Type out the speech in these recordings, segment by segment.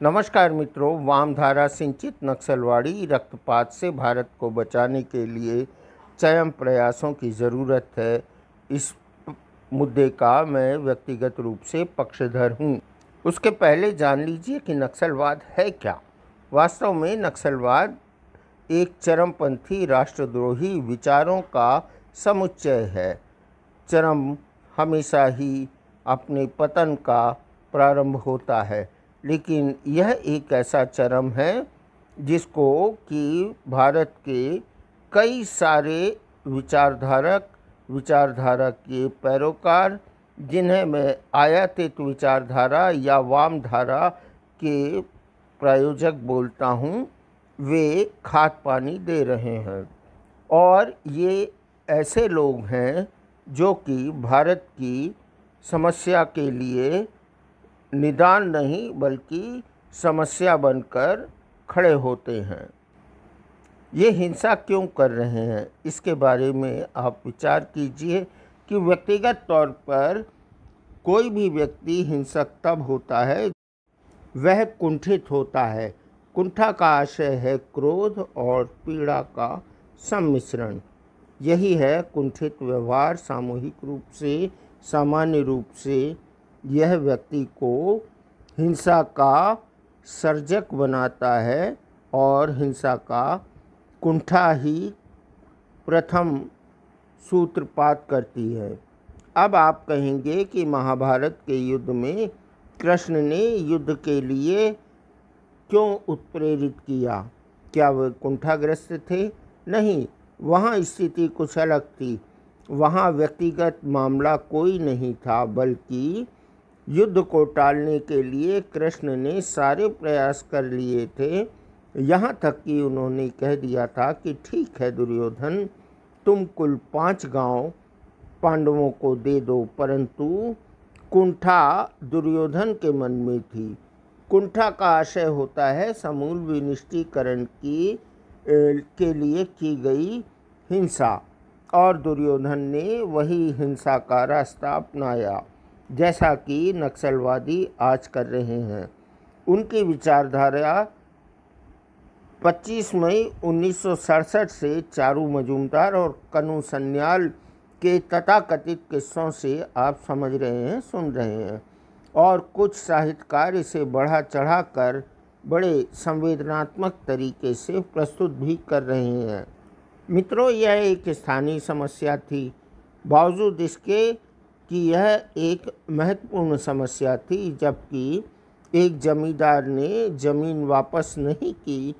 नमस्कार मित्रों, वामधारा सिंचित नक्सलवाड़ी रक्तपात से भारत को बचाने के लिए चरम प्रयासों की ज़रूरत है। इस मुद्दे का मैं व्यक्तिगत रूप से पक्षधर हूँ। उसके पहले जान लीजिए कि नक्सलवाद है क्या। वास्तव में नक्सलवाद एक चरमपंथी राष्ट्रद्रोही विचारों का समुच्चय है। चरम हमेशा ही अपने पतन का प्रारंभ होता है, लेकिन यह एक ऐसा चरम है जिसको कि भारत के कई सारे विचारधारा के पैरोकार, जिन्हें मैं आयातित विचारधारा या वाम धारा के प्रायोजक बोलता हूँ, वे खाद पानी दे रहे हैं। और ये ऐसे लोग हैं जो कि भारत की समस्या के लिए निदान नहीं बल्कि समस्या बनकर खड़े होते हैं। ये हिंसा क्यों कर रहे हैं, इसके बारे में आप विचार कीजिए कि व्यक्तिगत तौर पर कोई भी व्यक्ति हिंसक तब होता है वह कुंठित होता है। कुंठा का आशय है क्रोध और पीड़ा का सम्मिश्रण। यही है कुंठित व्यवहार। सामूहिक रूप से, सामान्य रूप से यह व्यक्ति को हिंसा का सर्जक बनाता है और हिंसा का कुंठा ही प्रथम सूत्रपात करती है। अब आप कहेंगे कि महाभारत के युद्ध में कृष्ण ने युद्ध के लिए क्यों उत्प्रेरित किया? क्या वे कुंठाग्रस्त थे? नहीं, वहाँ स्थिति कुछ अलग थी। वहाँ व्यक्तिगत मामला कोई नहीं था, बल्कि युद्ध को टालने के लिए कृष्ण ने सारे प्रयास कर लिए थे। यहाँ तक कि उन्होंने कह दिया था कि ठीक है दुर्योधन, तुम कुल 5 गांव पांडवों को दे दो, परंतु कुंठा दुर्योधन के मन में थी। कुंठा का आशय होता है समूल विनिष्टीकरण के लिए की गई हिंसा, और दुर्योधन ने वही हिंसा का रास्ता अपनाया, जैसा कि नक्सलवादी आज कर रहे हैं। उनकी विचारधारा 25 मई 1967 से चारू मजूमदार और कनू सन्याल के तथाकथित किस्सों से आप समझ रहे हैं, सुन रहे हैं, और कुछ साहित्यकार इसे बढ़ा चढ़ा कर बड़े संवेदनात्मक तरीके से प्रस्तुत भी कर रहे हैं। मित्रों, यह एक स्थानीय समस्या थी, बावजूद इसके कि यह एक महत्वपूर्ण समस्या थी, जबकि एक जमींदार ने ज़मीन वापस नहीं की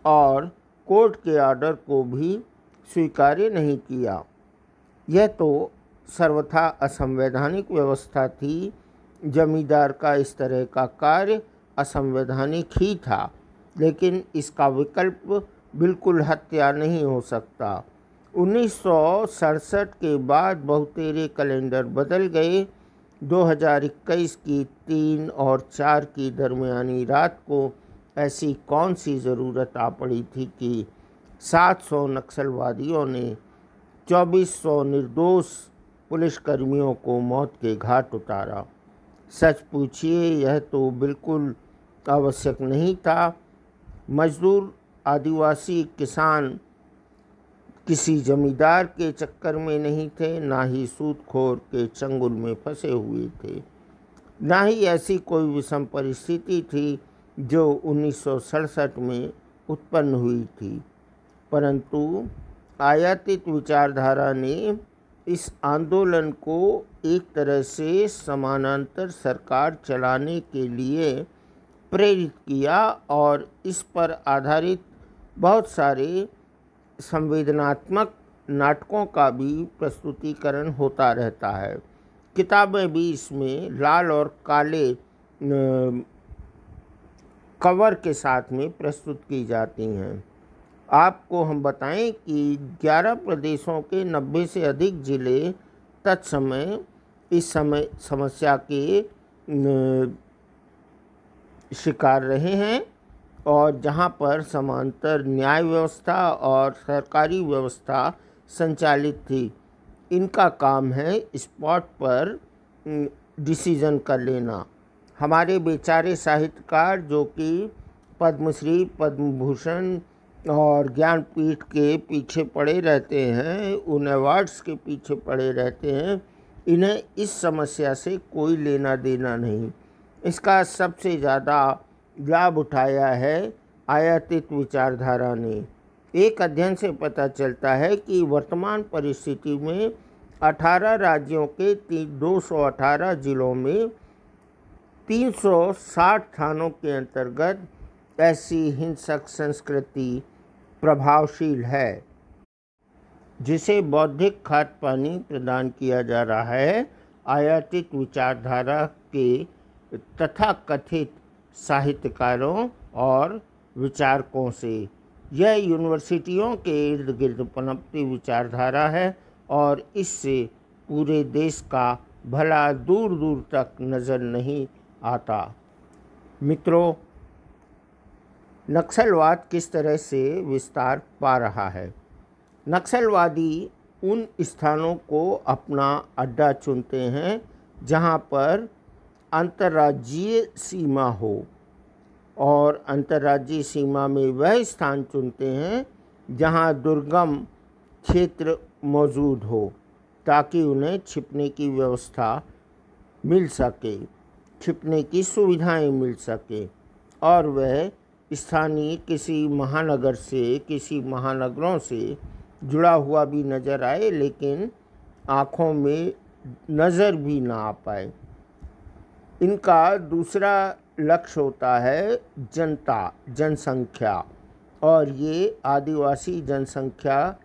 और कोर्ट के ऑर्डर को भी स्वीकार्य नहीं किया। यह तो सर्वथा असंवैधानिक व्यवस्था थी। जमींदार का इस तरह का कार्य असंवैधानिक ही था, लेकिन इसका विकल्प बिल्कुल हत्या नहीं हो सकता। 1967 के बाद बहुतेरे कैलेंडर बदल गए। 2021 की 3 और 4 की दरमियानी रात को ऐसी कौन सी ज़रूरत आ पड़ी थी कि 700 नक्सलवादियों ने 2400 निर्दोष पुलिसकर्मियों को मौत के घाट उतारा। सच पूछिए, यह तो बिल्कुल आवश्यक नहीं था। मजदूर, आदिवासी, किसान किसी जमींदार के चक्कर में नहीं थे, ना ही सूदखोर के चंगुल में फंसे हुए थे, ना ही ऐसी कोई विषम परिस्थिति थी जो 1967 में उत्पन्न हुई थी। परंतु आयातित विचारधारा ने इस आंदोलन को एक तरह से समानांतर सरकार चलाने के लिए प्रेरित किया, और इस पर आधारित बहुत सारे संवेदनात्मक नाटकों का भी प्रस्तुतिकरण होता रहता है। किताबें भी इसमें लाल और काले कवर के साथ में प्रस्तुत की जाती हैं। आपको हम बताएं कि 11 प्रदेशों के 90 से अधिक जिले तत्समय इस समय समस्या के शिकार रहे हैं, और जहां पर समांतर न्याय व्यवस्था और सरकारी व्यवस्था संचालित थी। इनका काम है स्पॉट पर डिसीजन कर लेना। हमारे बेचारे साहित्यकार जो कि पद्मश्री, पद्म भूषण और ज्ञानपीठ के पीछे पड़े रहते हैं, उन अवार्ड्स के पीछे पड़े रहते हैं, इन्हें इस समस्या से कोई लेना देना नहीं। इसका सबसे ज़्यादा लाभ उठाया है आयातित विचारधारा ने। एक अध्ययन से पता चलता है कि वर्तमान परिस्थिति में 18 राज्यों के 218 जिलों में 360 थानों के अंतर्गत ऐसी हिंसक संस्कृति प्रभावशील है, जिसे बौद्धिक खाद्य पानी प्रदान किया जा रहा है आयातित विचारधारा के तथाकथित साहित्यकारों और विचारकों से। यह यूनिवर्सिटियों के इर्द गिर्द पनपती विचारधारा है और इससे पूरे देश का भला दूर दूर तक नज़र नहीं आता। मित्रों, नक्सलवाद किस तरह से विस्तार पा रहा है। नक्सलवादी उन स्थानों को अपना अड्डा चुनते हैं जहां पर अंतर्राज्यीय सीमा हो, और अंतर्राज्यीय सीमा में वह स्थान चुनते हैं जहां दुर्गम क्षेत्र मौजूद हो, ताकि उन्हें छिपने की व्यवस्था मिल सके, छिपने की सुविधाएं मिल सके, और वह स्थानीय किसी महानगर से, किसी महानगरों से जुड़ा हुआ भी नज़र आए, लेकिन आँखों में नज़र भी ना आ पाए। इनका दूसरा लक्ष्य होता है जनता, जनसंख्या, और ये आदिवासी जनसंख्या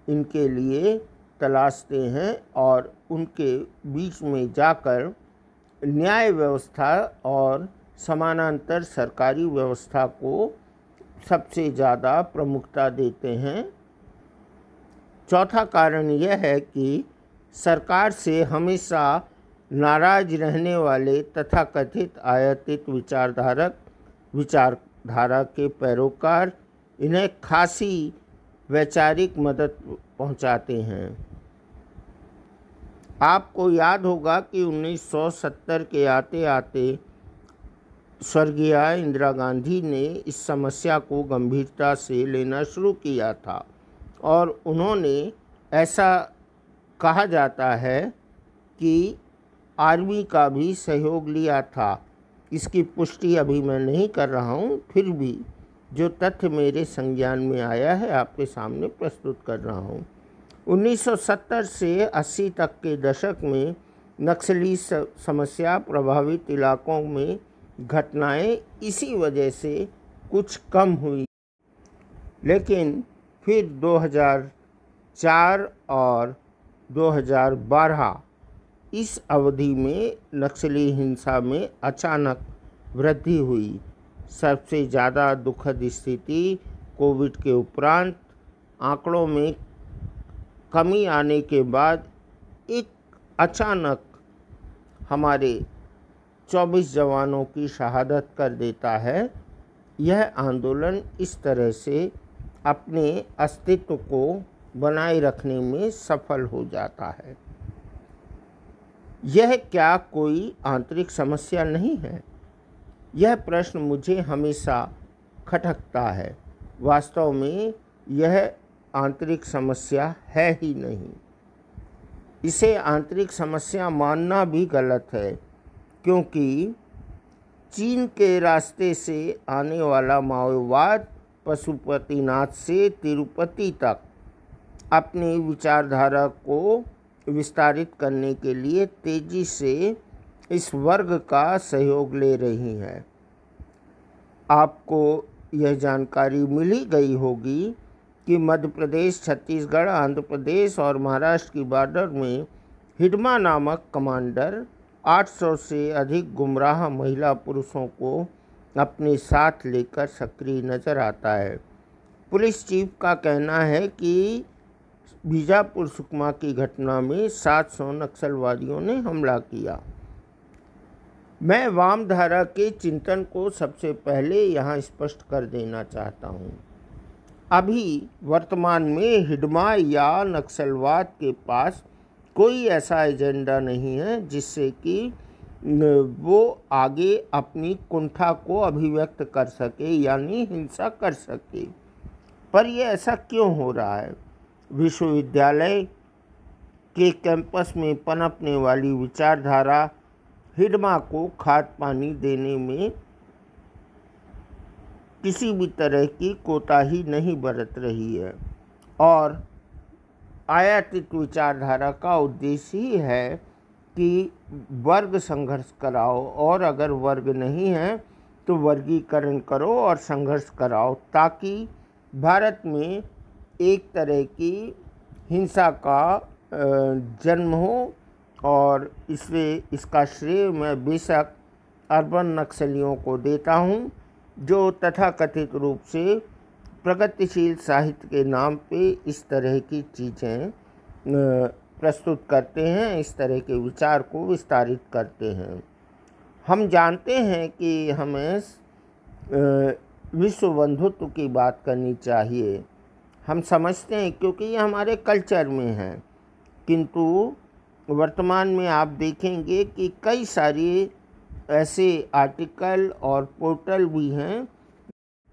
इनके लिए तलाशते हैं और उनके बीच में जाकर न्याय व्यवस्था और समानांतर सरकारी व्यवस्था को सबसे ज़्यादा प्रमुखता देते हैं। चौथा कारण यह है कि सरकार से हमेशा नाराज रहने वाले तथाकथित आयातित विचारधारा के पैरोकार इन्हें खासी वैचारिक मदद पहुंचाते हैं। आपको याद होगा कि 1970 के आते आते स्वर्गीय इंदिरा गांधी ने इस समस्या को गंभीरता से लेना शुरू किया था, और उन्होंने ऐसा कहा जाता है कि आर्मी का भी सहयोग लिया था। इसकी पुष्टि अभी मैं नहीं कर रहा हूँ, फिर भी जो तथ्य मेरे संज्ञान में आया है आपके सामने प्रस्तुत कर रहा हूँ। 1970 से 80 तक के दशक में नक्सली समस्या प्रभावित इलाकों में घटनाएं इसी वजह से कुछ कम हुई, लेकिन फिर 2004 और 2012 इस अवधि में नक्सली हिंसा में अचानक वृद्धि हुई। सबसे ज़्यादा दुखद स्थिति कोविड के उपरांत आंकड़ों में कमी आने के बाद एक अचानक हमारे 24 जवानों की शहादत कर देता है। यह आंदोलन इस तरह से अपने अस्तित्व को बनाए रखने में सफल हो जाता है। यह क्या कोई आंतरिक समस्या नहीं है? यह प्रश्न मुझे हमेशा खटकता है। वास्तव में यह आंतरिक समस्या है ही नहीं। इसे आंतरिक समस्या मानना भी गलत है, क्योंकि चीन के रास्ते से आने वाला माओवाद पशुपतिनाथ से तिरुपति तक अपनी विचारधारा को विस्तारित करने के लिए तेजी से इस वर्ग का सहयोग ले रही है। आपको यह जानकारी मिल ही गई होगी कि मध्य प्रदेश, छत्तीसगढ़, आंध्र प्रदेश और महाराष्ट्र की बॉर्डर में हिडमा नामक कमांडर 800 से अधिक गुमराह महिला पुरुषों को अपने साथ लेकर सक्रिय नज़र आता है। पुलिस चीफ का कहना है कि बीजापुर सुकमा की घटना में 700 नक्सलवादियों ने हमला किया। मैं वामधारा के चिंतन को सबसे पहले यहाँ स्पष्ट कर देना चाहता हूँ। अभी वर्तमान में हिडमा या नक्सलवाद के पास कोई ऐसा एजेंडा नहीं है जिससे कि वो आगे अपनी कुंठा को अभिव्यक्त कर सके, यानी हिंसा कर सके। पर ये ऐसा क्यों हो रहा है? विश्वविद्यालय के कैंपस में पनपने वाली विचारधारा हिडमा को खाद पानी देने में किसी भी तरह की कोताही नहीं बरत रही है, और आयातित विचारधारा का उद्देश्य ही है कि वर्ग संघर्ष कराओ, और अगर वर्ग नहीं है तो वर्गीकरण करो और संघर्ष कराओ, ताकि भारत में एक तरह की हिंसा का जन्म हो। और इसका श्रेय मैं बेशक अर्बन नक्सलियों को देता हूँ, जो तथाकथित रूप से प्रगतिशील साहित्य के नाम पे इस तरह की चीज़ें प्रस्तुत करते हैं, इस तरह के विचार को विस्तारित करते हैं। हम जानते हैं कि हमें विश्व बंधुत्व की बात करनी चाहिए, हम समझते हैं क्योंकि ये हमारे कल्चर में है, किंतु वर्तमान में आप देखेंगे कि कई सारे ऐसे आर्टिकल और पोर्टल भी हैं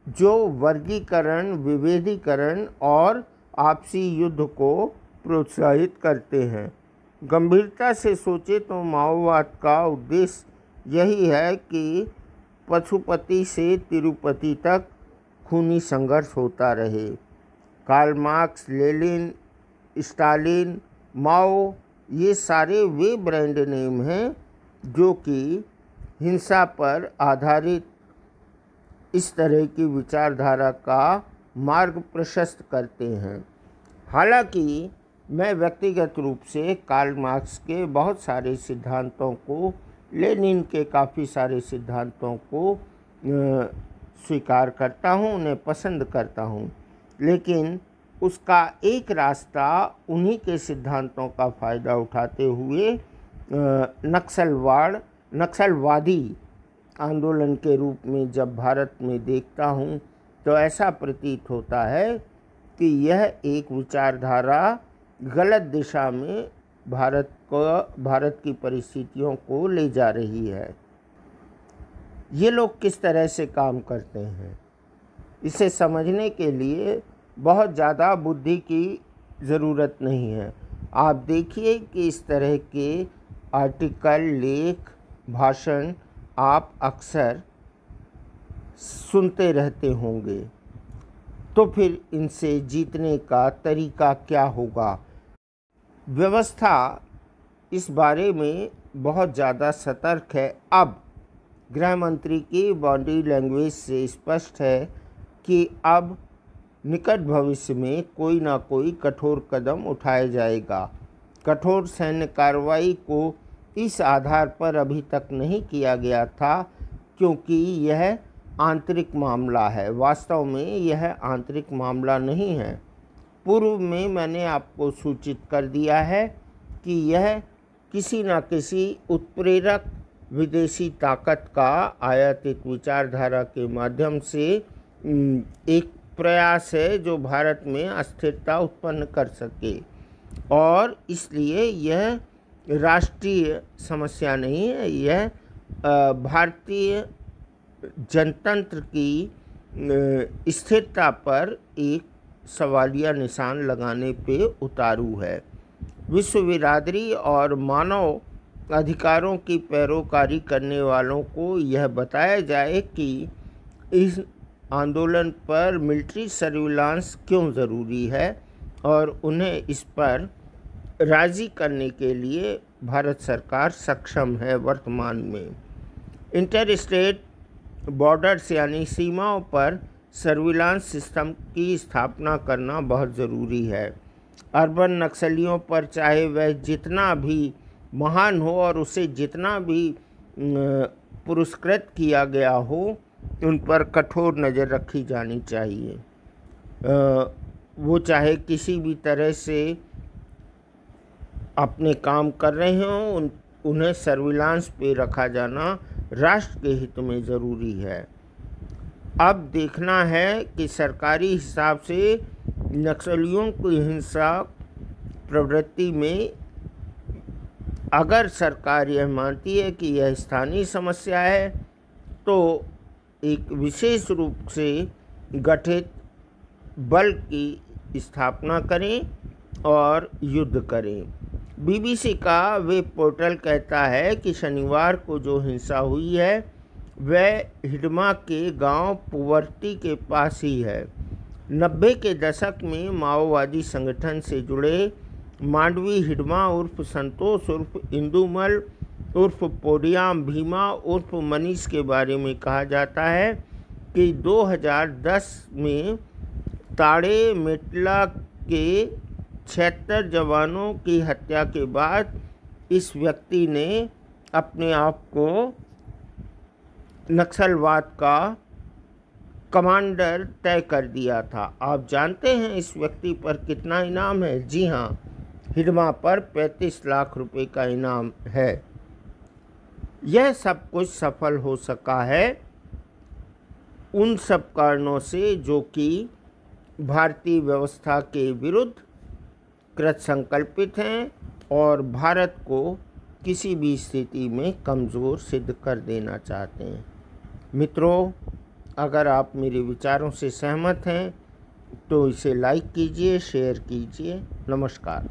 जो वर्गीकरण, विभेदीकरण और आपसी युद्ध को प्रोत्साहित करते हैं। गंभीरता से सोचे तो माओवाद का उद्देश्य यही है कि पशुपति से तिरुपति तक खूनी संघर्ष होता रहे। कार्ल मार्क्स, लेनिन, स्टालिन, माओ, ये सारे वे ब्रांड नेम हैं जो कि हिंसा पर आधारित इस तरह की विचारधारा का मार्ग प्रशस्त करते हैं। हालांकि मैं व्यक्तिगत रूप से कार्ल मार्क्स के बहुत सारे सिद्धांतों को, लेनिन के काफ़ी सारे सिद्धांतों को स्वीकार करता हूँ, उन्हें पसंद करता हूँ, लेकिन उसका एक रास्ता उन्हीं के सिद्धांतों का फ़ायदा उठाते हुए नक्सलवादी आंदोलन के रूप में जब भारत में देखता हूँ तो ऐसा प्रतीत होता है कि यह एक विचारधारा गलत दिशा में भारत की परिस्थितियों को ले जा रही है। ये लोग किस तरह से काम करते हैं, इसे समझने के लिए बहुत ज़्यादा बुद्धि की ज़रूरत नहीं है। आप देखिए कि इस तरह के आर्टिकल, लेख, भाषण आप अक्सर सुनते रहते होंगे, तो फिर इनसे जीतने का तरीका क्या होगा? व्यवस्था इस बारे में बहुत ज़्यादा सतर्क है। अब गृह मंत्री की बॉडी लैंग्वेज से स्पष्ट है कि अब निकट भविष्य में कोई ना कोई कठोर कदम उठाया जाएगा। कठोर सैन्य कार्रवाई को इस आधार पर अभी तक नहीं किया गया था क्योंकि यह आंतरिक मामला है। वास्तव में यह आंतरिक मामला नहीं है। पूर्व में मैंने आपको सूचित कर दिया है कि यह किसी न किसी उत्प्रेरक विदेशी ताकत का आयातित विचारधारा के माध्यम से एक प्रयास है जो भारत में अस्थिरता उत्पन्न कर सके, और इसलिए यह राष्ट्रीय समस्या नहीं है, यह भारतीय जनतंत्र की स्थिरता पर एक सवालिया निशान लगाने पे उतारू है। विश्व बिरादरी और मानव अधिकारों की पैरोकारी करने वालों को यह बताया जाए कि इस आंदोलन पर मिलिट्री सर्विलांस क्यों ज़रूरी है और उन्हें इस पर राज़ी करने के लिए भारत सरकार सक्षम है। वर्तमान में इंटर स्टेट बॉर्डर्स यानी सीमाओं पर सर्विलांस सिस्टम की स्थापना करना बहुत ज़रूरी है। अर्बन नक्सलियों पर चाहे वह जितना भी महान हो और उसे जितना भी पुरस्कृत किया गया हो, उन पर कठोर नज़र रखी जानी चाहिए। वो चाहे किसी भी तरह से अपने काम कर रहे हों, उन्हें सर्विलांस पे रखा जाना राष्ट्र के हित में ज़रूरी है। अब देखना है कि सरकारी हिसाब से नक्सलियों की हिंसा प्रवृत्ति में अगर सरकार यह मानती है कि यह स्थानीय समस्या है तो एक विशेष रूप से गठित बल की स्थापना करें और युद्ध करें। बीबीसी का वेब पोर्टल कहता है कि शनिवार को जो हिंसा हुई है वह हिडमा के गांव पुवर्ती के पास ही है। 90 के दशक में माओवादी संगठन से जुड़े मांडवी हिडमा उर्फ संतोष उर्फ इंदुमल उर्फ पोडियाम भीमा उर्फ मनीष के बारे में कहा जाता है कि 2010 में ताड़े मेटला के 76 जवानों की हत्या के बाद इस व्यक्ति ने अपने आप को नक्सलवाद का कमांडर तय कर दिया था। आप जानते हैं इस व्यक्ति पर कितना इनाम है? जी हाँ, हिडमा पर 35 लाख रुपए का इनाम है। यह सब कुछ सफल हो सका है उन सब कारणों से जो कि भारतीय व्यवस्था के विरुद्ध कृत संकल्पित हैं और भारत को किसी भी स्थिति में कमज़ोर सिद्ध कर देना चाहते हैं। मित्रों, अगर आप मेरे विचारों से सहमत हैं तो इसे लाइक कीजिए, शेयर कीजिए। नमस्कार।